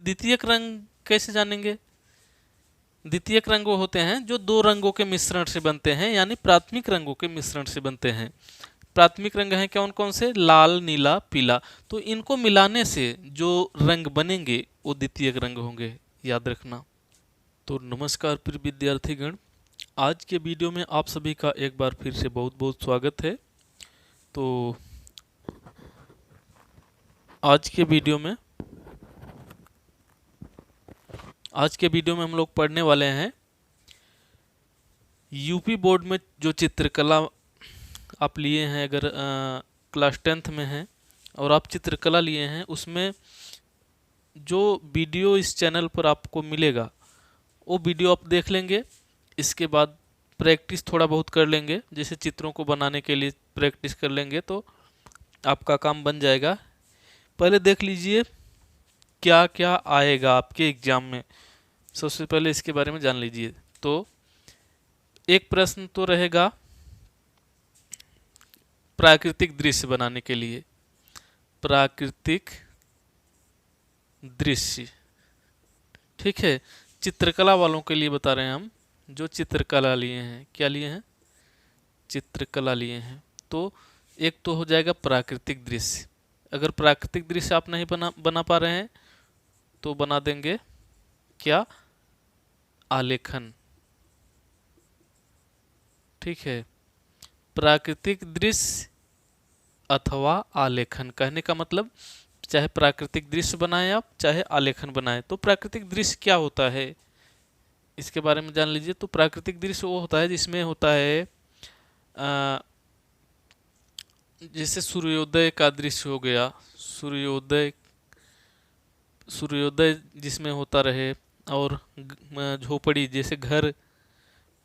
द्वितीयक रंग कैसे जानेंगे? द्वितीयक रंग वो होते हैं जो दो रंगों के मिश्रण से बनते हैं, यानी प्राथमिक रंगों के मिश्रण से बनते हैं। प्राथमिक रंग हैं कौन कौन से? लाल, नीला, पीला। तो इनको मिलाने से जो रंग बनेंगे वो द्वितीयक रंग होंगे, याद रखना। तो नमस्कार प्रिय विद्यार्थीगण, आज के वीडियो में आप सभी का एक बार फिर से बहुत बहुत स्वागत है। तो आज के वीडियो में हम लोग पढ़ने वाले हैं यूपी बोर्ड में जो चित्रकला आप लिए हैं, अगर क्लास 10th में हैं और आप चित्रकला लिए हैं, उसमें जो वीडियो इस चैनल पर आपको मिलेगा वो वीडियो आप देख लेंगे। इसके बाद प्रैक्टिस थोड़ा बहुत कर लेंगे, जैसे चित्रों को बनाने के लिए प्रैक्टिस कर लेंगे तो आपका काम बन जाएगा। पहले देख लीजिए क्या क्या आएगा आपके एग्जाम में, सबसे पहले इसके बारे में जान लीजिए। तो एक प्रश्न तो रहेगा प्राकृतिक दृश्य बनाने के लिए, प्राकृतिक दृश्य, ठीक है। चित्रकला वालों के लिए बता रहे हैं हम, जो चित्रकला लिए हैं। क्या लिए हैं? चित्रकला लिए हैं। तो एक तो हो जाएगा प्राकृतिक दृश्य। अगर प्राकृतिक दृश्य आप नहीं बना पा रहे हैं तो बना देंगे क्या? आलेखन, ठीक है। प्राकृतिक दृश्य अथवा आलेखन, कहने का मतलब चाहे प्राकृतिक दृश्य बनाएं आप, चाहे आलेखन बनाएं। तो प्राकृतिक दृश्य क्या होता है इसके बारे में जान लीजिए। तो प्राकृतिक दृश्य वो होता है जिसमें होता है जैसे सूर्योदय का दृश्य हो गया, सूर्योदय जिसमें होता रहे, और झोपड़ी जैसे घर,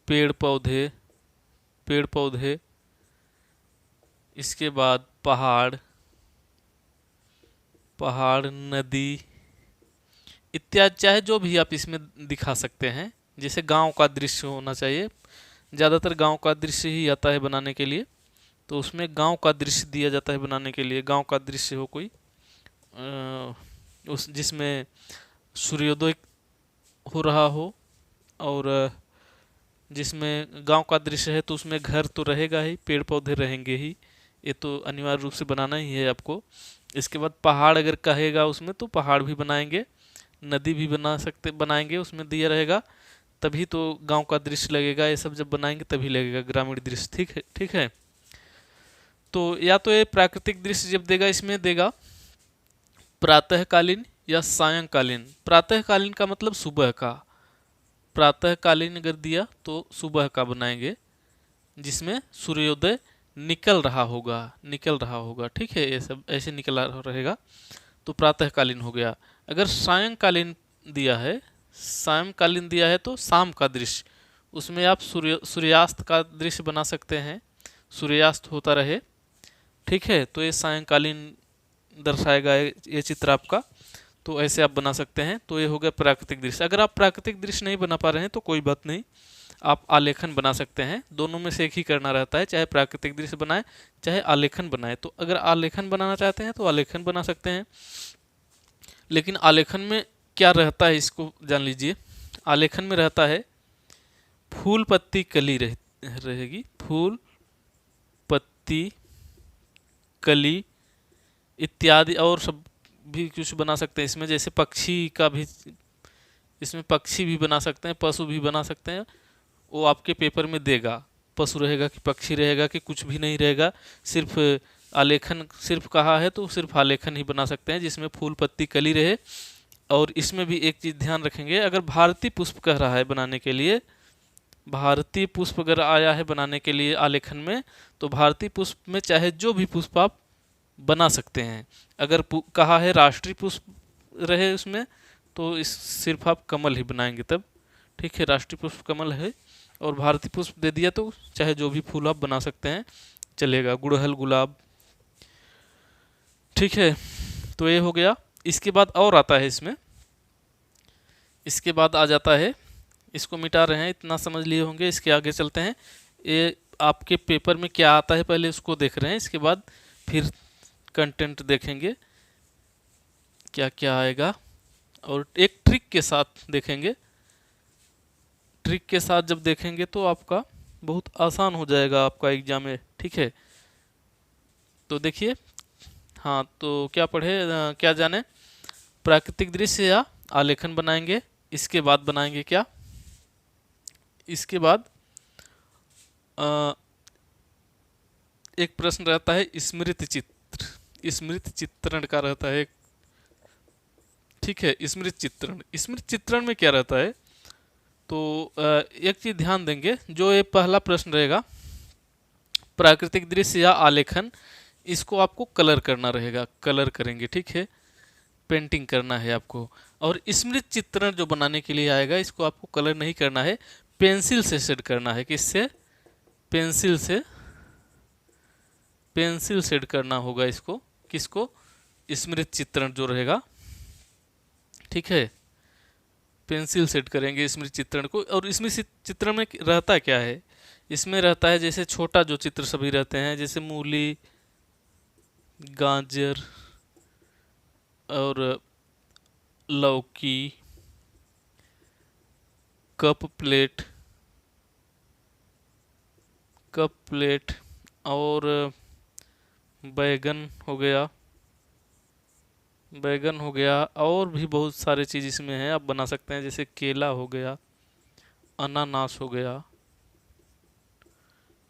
पेड़ पौधे, इसके बाद पहाड़, नदी इत्यादि, चाहे जो भी आप इसमें दिखा सकते हैं। जैसे गांव का दृश्य होना चाहिए, ज़्यादातर गांव का दृश्य ही आता है बनाने के लिए, तो उसमें गांव का दृश्य दिया जाता है बनाने के लिए। गांव का दृश्य हो कोई उस जिसमें सूर्योदय हो रहा हो, और जिसमें गांव का दृश्य है तो उसमें घर तो रहेगा ही, पेड़ पौधे रहेंगे ही, ये तो अनिवार्य रूप से बनाना ही है आपको। इसके बाद पहाड़ अगर कहेगा उसमें तो पहाड़ भी बनाएंगे, नदी भी बनाएंगे, उसमें दिया रहेगा, तभी तो गांव का दृश्य लगेगा। ये सब जब बनाएंगे तभी लगेगा ग्रामीण दृश्य, ठीक है। तो या तो ये प्राकृतिक दृश्य जब देगा, इसमें देगा प्रातःकालीन या सायंकालीन। प्रातःकालीन का मतलब सुबह का, प्रातःकालीन अगर दिया तो सुबह का बनाएंगे जिसमें सूर्योदय निकल रहा होगा, ठीक है। ये सब ऐसे निकला रहेगा तो प्रातःकालीन हो गया। अगर सायंकालीन दिया है तो शाम का दृश्य, उसमें आप सूर्यास्त का दृश्य बना सकते हैं, सूर्यास्त होता रहे, ठीक है। तो ये सायंकालीन दर्शाएगा ये चित्र आपका, तो ऐसे आप बना सकते हैं। तो ये हो गया प्राकृतिक दृश्य। अगर आप प्राकृतिक दृश्य नहीं बना पा रहे हैं तो कोई बात नहीं, आप आलेखन बना सकते हैं। दोनों में से एक ही करना रहता है, चाहे प्राकृतिक दृश्य बनाए चाहे आलेखन बनाए। तो अगर आलेखन बनाना चाहते हैं तो आलेखन बना सकते हैं, लेकिन आलेखन में क्या रहता है इसको जान लीजिए। आलेखन में रहता है फूल पत्ती कली रहेगी, फूल पत्ती कली इत्यादि, और सब भी कुछ बना सकते हैं इसमें। जैसे पक्षी का भी, इसमें पक्षी भी बना सकते हैं, पशु भी बना सकते हैं। वो आपके पेपर में देगा, पशु रहेगा कि पक्षी रहेगा कि कुछ भी नहीं रहेगा, सिर्फ आलेखन सिर्फ कहा है तो सिर्फ आलेखन ही बना सकते हैं जिसमें फूल पत्ती कली रहे। और इसमें भी एक चीज़ ध्यान रखेंगे, अगर भारतीय पुष्प कह रहा है बनाने के लिए, भारतीय पुष्प अगर आया है बनाने के लिए आलेखन में, तो भारतीय पुष्प में चाहे जो भी पुष्प आप बना सकते हैं। अगर कहा है राष्ट्रीय पुष्प रहे उसमें तो इस सिर्फ आप कमल ही बनाएंगे तब, ठीक है। राष्ट्रीय पुष्प कमल है और भारतीय पुष्प दे दिया तो चाहे जो भी फूल आप बना सकते हैं, चलेगा, गुड़हल, गुलाब, ठीक है। तो ये हो गया। इसके बाद और आता है इसमें, इसके बाद आ जाता है, इसको मिटा रहे हैं, इतना समझ लिए होंगे। इसके आगे चलते हैं, ये आपके पेपर में क्या आता है पहले उसको देख रहे हैं, इसके बाद फिर कंटेंट देखेंगे क्या क्या आएगा। और एक ट्रिक के साथ देखेंगे। ट्रिक के साथ जब देखेंगे तो आपका बहुत आसान हो जाएगा आपका एग्जाम में, ठीक है। तो देखिए, हाँ तो क्या पढ़े, क्या जाने, प्राकृतिक दृश्य या आलेखन बनाएंगे। इसके बाद बनाएंगे क्या, इसके बाद अ, एक प्रश्न रहता है स्मृति चित्र, स्मृति चित्रण का रहता है, ठीक है। स्मृति चित्रण, स्मृति चित्रण में क्या रहता है, तो एक चीज ध्यान देंगे, जो ये पहला प्रश्न रहेगा प्राकृतिक दृश्य या आलेखन, इसको आपको कलर करना रहेगा, कलर करेंगे, ठीक है, पेंटिंग करना है आपको। और स्मृति चित्रण जो बनाने के लिए आएगा, इसको आपको कलर नहीं करना है, पेंसिल से शेड करना है। किससे, पेंसिल से, पेंसिल शेड करना होगा इसको, किसको, स्मृति चित्रण जो रहेगा, ठीक है, पेंसिल सेट करेंगे स्मृति चित्रण को। और इसमें चित्रण में रहता क्या है, इसमें रहता है जैसे छोटा जो चित्र सभी रहते हैं, जैसे मूली, गाजर और लौकी, कप प्लेट, कप प्लेट और बैगन हो गया, बैगन हो गया, और भी बहुत सारे चीज़ इसमें है, आप बना सकते हैं, जैसे केला हो गया, अनानास हो गया,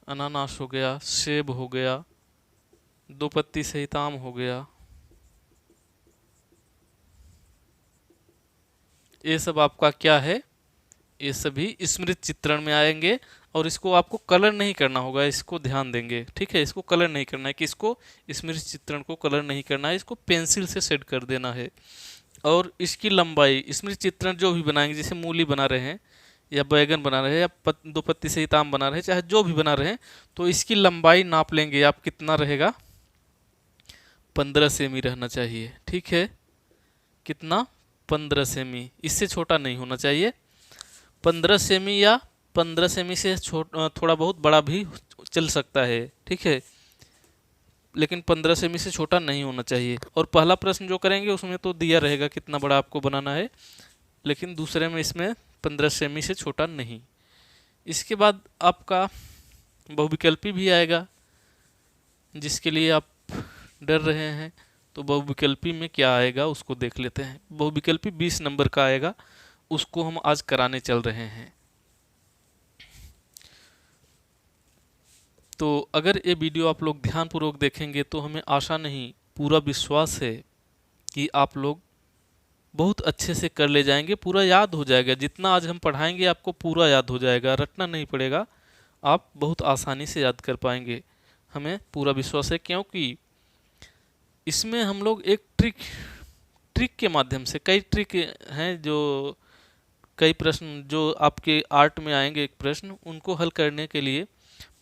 अनानास हो गया, सेब हो गया, दो पत्ती सहित आम हो गया। ये सब आपका क्या है, ये सभी स्मृति चित्रण में आएंगे। और इसको आपको कलर नहीं करना होगा, इसको ध्यान देंगे, ठीक है, इसको कलर नहीं करना है, कि इसको स्मृति चित्रण को कलर नहीं करना है, इसको पेंसिल से सेट कर देना है। और इसकी लंबाई, स्मृति चित्रण जो भी बनाएंगे, जैसे मूली बना रहे हैं या बैगन बना रहे हैं या दो पत्ती सहित आम बना रहे हैं, चाहे जो भी बना रहे हैं, तो इसकी लंबाई नाप लेंगे आप, कितना रहेगा, 15 सेमी रहना चाहिए, ठीक है, कितना, 15 सेमी, इससे छोटा नहीं होना चाहिए। 15 सेमी या 15 सेमी से थोड़ा बहुत बड़ा भी चल सकता है, ठीक है, लेकिन 15 सेमी से छोटा नहीं होना चाहिए। और पहला प्रश्न जो करेंगे उसमें तो दिया रहेगा कितना बड़ा आपको बनाना है, लेकिन दूसरे में इसमें 15 सेमी से छोटा नहीं। इसके बाद आपका बहुविकल्पी भी आएगा, जिसके लिए आप डर रहे हैं, तो बहुविकल्पी में क्या आएगा उसको देख लेते हैं। बहुविकल्पी 20 नंबर का आएगा, उसको हम आज कराने चल रहे हैं। तो अगर ये वीडियो आप लोग ध्यानपूर्वक देखेंगे तो हमें आशा नहीं, पूरा विश्वास है कि आप लोग बहुत अच्छे से कर ले जाएंगे, पूरा याद हो जाएगा, जितना आज हम पढ़ाएंगे आपको पूरा याद हो जाएगा, रटना नहीं पड़ेगा, आप बहुत आसानी से याद कर पाएंगे, हमें पूरा विश्वास है। क्योंकि इसमें हम लोग एक ट्रिक के माध्यम से, कई ट्रिक हैं, जो कई प्रश्न जो आपके आर्ट में आएंगे, एक प्रश्न उनको हल करने के लिए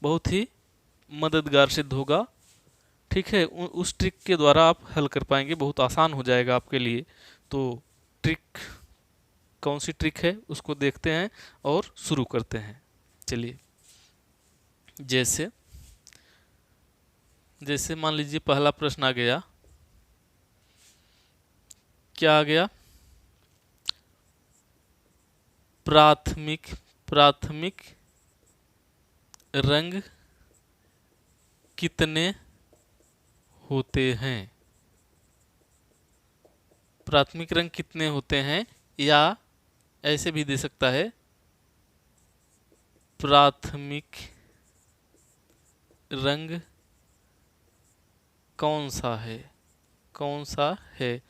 बहुत ही मददगार सिद्ध होगा, ठीक है, उस ट्रिक के द्वारा आप हल कर पाएंगे, बहुत आसान हो जाएगा आपके लिए। तो ट्रिक, कौन सी ट्रिक है उसको देखते हैं और शुरू करते हैं। चलिए, जैसे जैसे मान लीजिए पहला प्रश्न आ गया, क्या आ गया, प्राथमिक प्राथमिक रंग कितने होते हैं, प्राथमिक रंग कितने होते हैं, या ऐसे भी दे सकता है, प्राथमिक रंग कौन सा है, कौन सा है।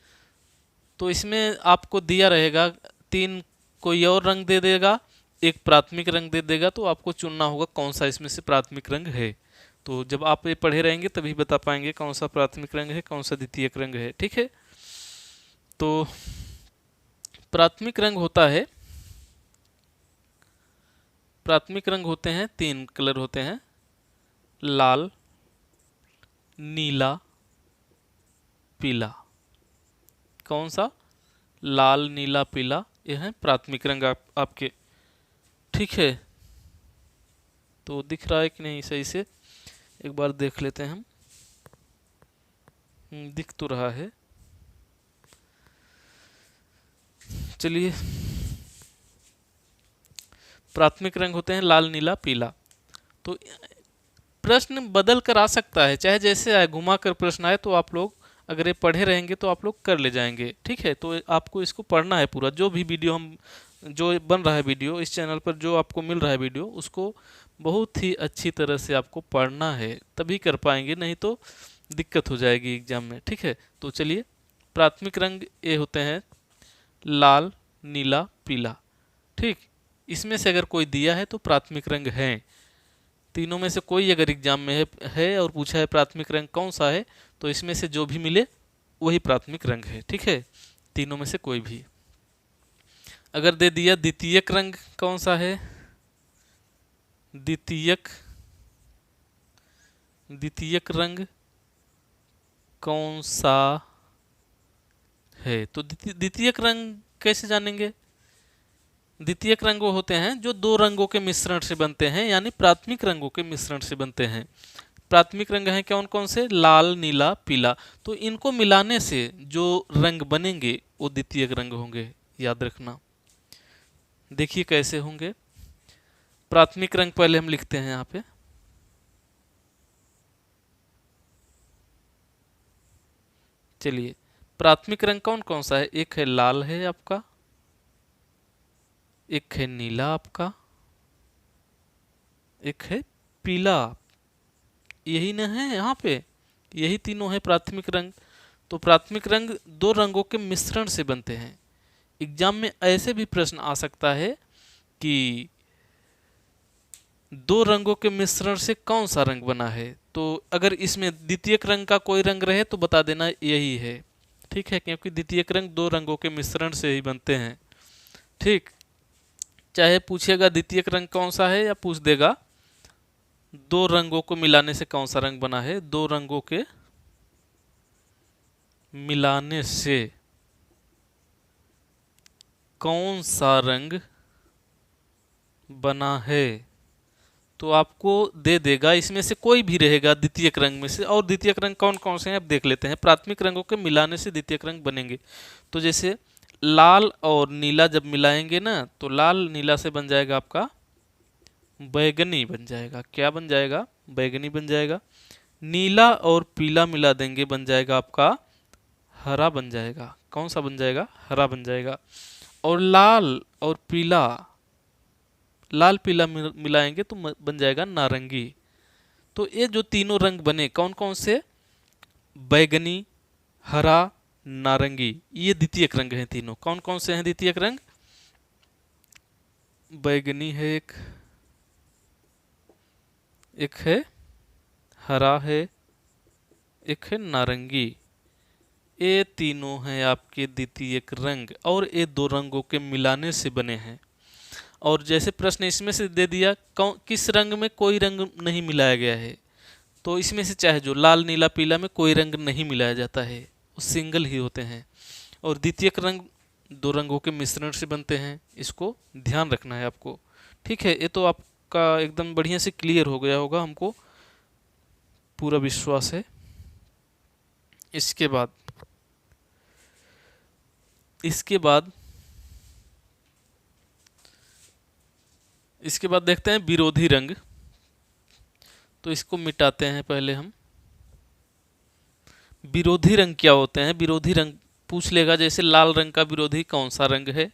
तो इसमें आपको दिया रहेगा तीन, कोई और रंग दे देगा, एक प्राथमिक रंग दे देगा, तो आपको चुनना होगा कौन सा इसमें से प्राथमिक रंग है। तो जब आप ये पढ़े रहेंगे तभी बता पाएंगे कौन सा प्राथमिक रंग है, कौन सा द्वितीयक रंग है, ठीक है। तो प्राथमिक रंग होता है, प्राथमिक रंग होते हैं, 3 कलर होते हैं, लाल, नीला, पीला। कौन सा, लाल, नीला, पीला, यह है प्राथमिक रंग आपके, ठीक है। तो दिख रहा है कि नहीं सही से, एक बार देख लेते हैं हम, दिख तो रहा है। चलिए, प्राथमिक रंग होते हैं लाल, नीला, पीला। तो प्रश्न बदल कर आ सकता है, चाहे जैसे आए, घुमा कर प्रश्न आए तो आप लोग अगर ये पढ़े रहेंगे तो आप लोग कर ले जाएंगे। ठीक है, तो आपको इसको पढ़ना है पूरा, जो भी वीडियो हम जो बन रहा है वीडियो इस चैनल पर, जो आपको मिल रहा है वीडियो, उसको बहुत ही अच्छी तरह से आपको पढ़ना है, तभी कर पाएंगे, नहीं तो दिक्कत हो जाएगी एग्जाम में। ठीक है, तो चलिए, प्राथमिक रंग ये होते हैं लाल, नीला, पीला। ठीक, इसमें से अगर कोई दिया है तो प्राथमिक रंग है। तीनों में से कोई अगर एग्जाम में है और पूछा है प्राथमिक रंग कौन सा है, तो इसमें से जो भी मिले वही प्राथमिक रंग है। ठीक है, तीनों में से कोई भी। अगर दे दिया द्वितीयक रंग कौन सा है, द्वितीयक रंग कौन सा है, तो द्वितीयक रंग कैसे जानेंगे? द्वितीयक रंग वो होते हैं जो दो रंगों के मिश्रण से बनते हैं, यानी प्राथमिक रंगों के मिश्रण से बनते हैं। प्राथमिक रंग हैं कौन कौन से? लाल, नीला, पीला। तो इनको मिलाने से जो रंग बनेंगे वो द्वितीयक रंग होंगे, याद रखना। देखिए कैसे होंगे। प्राथमिक रंग पहले हम लिखते हैं यहाँ पे, चलिए, प्राथमिक रंग कौन कौन सा है? एक है लाल है आपका, एक है नीला आपका, एक है पीला। यही न है यहाँ पे, यही तीनों है प्राथमिक रंग। तो प्राथमिक रंग दो रंगों के मिश्रण से बनते हैं। एग्जाम में ऐसे भी प्रश्न आ सकता है कि दो रंगों के मिश्रण से कौन सा रंग बना है, तो अगर इसमें द्वितीयक रंग का कोई रंग रहे तो बता देना यही है। ठीक है, क्योंकि द्वितीयक रंग दो रंगों के मिश्रण से ही बनते हैं। ठीक, चाहे पूछेगा द्वितीयक रंग कौन सा है, या पूछ देगा दो रंगों को मिलाने से कौन सा रंग बना है, दो रंगों के मिलाने से कौन सा रंग बना है, तो आपको दे देगा इसमें से कोई भी रहेगा द्वितीयक रंग में से। और द्वितीयक रंग कौन कौन से हैं अब देख लेते हैं। प्राथमिक रंगों के मिलाने से द्वितीयक रंग बनेंगे, तो जैसे लाल और नीला जब मिलाएंगे ना, तो लाल नीला से बन जाएगा आपका बैगनी बन जाएगा। क्या बन जाएगा? बैगनी बन जाएगा। नीला और पीला मिला देंगे, बन जाएगा आपका हरा बन जाएगा। कौन सा बन जाएगा? हरा बन जाएगा। और लाल और पीला, लाल पीला मिलाएंगे तो बन जाएगा नारंगी। तो ये जो तीनों रंग बने कौन कौन से? बैगनी, हरा, नारंगी, ये द्वितीयक रंग हैं तीनों। कौन कौन से हैं द्वितीयक रंग? बैगनी है एक है हरा है, एक है नारंगी। ये तीनों हैं आपके द्वितीयक रंग, और ये दो रंगों के मिलाने से बने हैं। और जैसे प्रश्न इसमें से दे दिया किस रंग में कोई रंग नहीं मिलाया गया है, तो इसमें से चाहे जो लाल, नीला, पीला में कोई रंग नहीं मिलाया जाता है, वो सिंगल ही होते हैं। और द्वितीयक रंग दो रंगों के मिश्रण से बनते हैं, इसको ध्यान रखना है आपको। ठीक है, ये तो आपका एकदम बढ़िया से क्लियर हो गया होगा, हमको पूरा विश्वास है। इसके बाद देखते हैं विरोधी रंग। तो इसको मिटाते हैं पहले हम। विरोधी रंग क्या होते हैं? विरोधी रंग पूछ लेगा, जैसे लाल रंग का विरोधी कौन सा रंग है,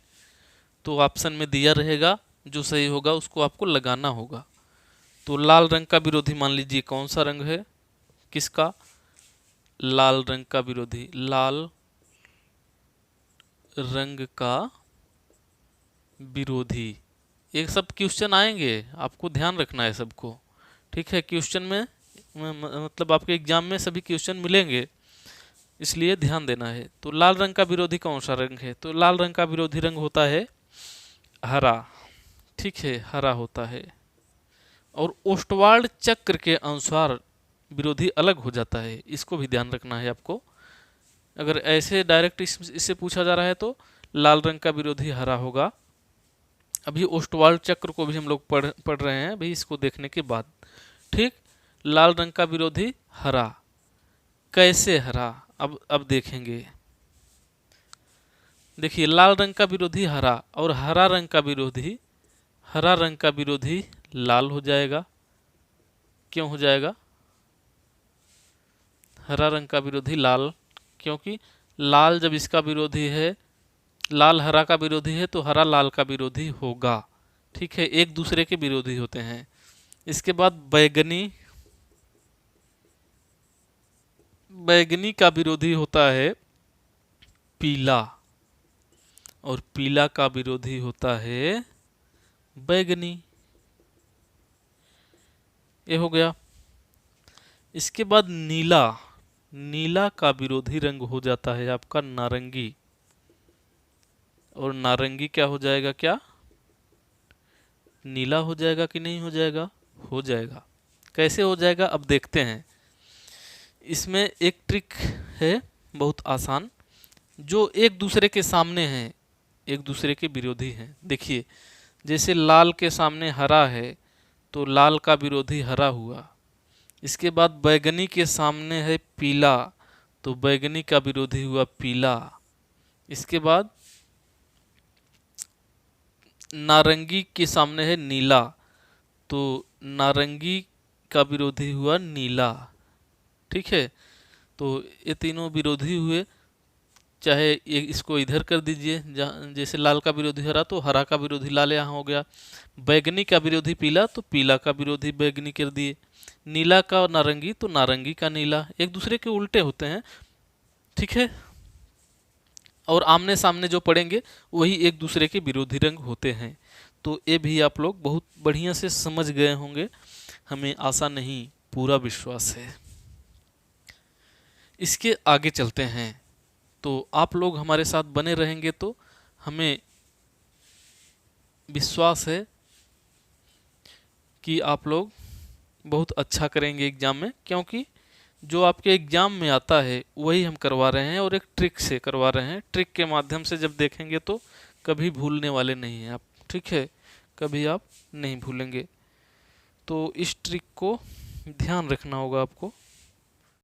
तो ऑप्शन में दिया रहेगा, जो सही होगा उसको आपको लगाना होगा। तो लाल रंग का विरोधी मान लीजिए कौन सा रंग है? किसका? लाल रंग का विरोधी, लाल रंग का विरोधी। ये सब क्वेश्चन आएंगे, आपको ध्यान रखना है सबको। ठीक है, क्वेश्चन में मतलब आपके एग्जाम में सभी क्वेश्चन मिलेंगे, इसलिए ध्यान देना है। तो लाल रंग का विरोधी कौन सा रंग है? तो लाल रंग का विरोधी रंग होता है हरा। ठीक है, हरा होता है। और ओस्टवाल्ड चक्र के अनुसार विरोधी अलग हो जाता है, इसको भी ध्यान रखना है आपको। अगर ऐसे डायरेक्ट इससे पूछा जा रहा है तो लाल रंग का विरोधी हरा होगा। अभी ओस्टवाल्ड चक्र को भी हम लोग पढ़ रहे हैं भाई, इसको देखने के बाद। ठीक, लाल रंग का विरोधी हरा। कैसे हरा? अब देखेंगे। देखिए लाल रंग का विरोधी हरा और हरा रंग का विरोधी लाल हो जाएगा। क्यों हो जाएगा हरा रंग का विरोधी लाल? क्योंकि लाल जब इसका विरोधी है, लाल हरा का विरोधी है, तो हरा लाल का विरोधी होगा। ठीक है, एक दूसरे के विरोधी होते हैं। इसके बाद बैगनी का विरोधी होता है पीला और पीला का विरोधी होता है बैगनी। ये हो गया। इसके बाद नीला का विरोधी रंग हो जाता है आपका नारंगी, और नारंगी क्या हो जाएगा? क्या नीला हो जाएगा कि नहीं हो जाएगा? हो जाएगा। कैसे हो जाएगा अब देखते हैं। इसमें एक ट्रिक है बहुत आसान, जो एक दूसरे के सामने हैं, एक दूसरे के विरोधी हैं। देखिए जैसे लाल के सामने हरा है तो लाल का विरोधी हरा हुआ। इसके बाद बैगनी के सामने है पीला तो बैगनी का विरोधी हुआ पीला। इसके बाद नारंगी के सामने है नीला तो नारंगी का विरोधी हुआ नीला। ठीक है, तो ये तीनों विरोधी हुए। चाहे ये इसको इधर कर दीजिए, जैसे लाल का विरोधी हरा तो हरा का विरोधी लाल यहाँ हो गया। बैगनी का विरोधी पीला तो पीला का विरोधी बैगनी कर दिए। नीला का नारंगी तो नारंगी का नीला, एक दूसरे के उल्टे होते हैं। ठीक है, और आमने सामने जो पड़ेंगे वही एक दूसरे के विरोधी रंग होते हैं। तो ये भी आप लोग बहुत बढ़िया से समझ गए होंगे, हमें आशा नहीं पूरा विश्वास है। इसके आगे चलते हैं, तो आप लोग हमारे साथ बने रहेंगे तो हमें विश्वास है कि आप लोग बहुत अच्छा करेंगे एग्जाम में, क्योंकि जो आपके एग्जाम में आता है वही हम करवा रहे हैं और एक ट्रिक से करवा रहे हैं। ट्रिक के माध्यम से जब देखेंगे तो कभी भूलने वाले नहीं हैं आप। ठीक है, कभी आप नहीं भूलेंगे। तो इस ट्रिक को ध्यान रखना होगा आपको।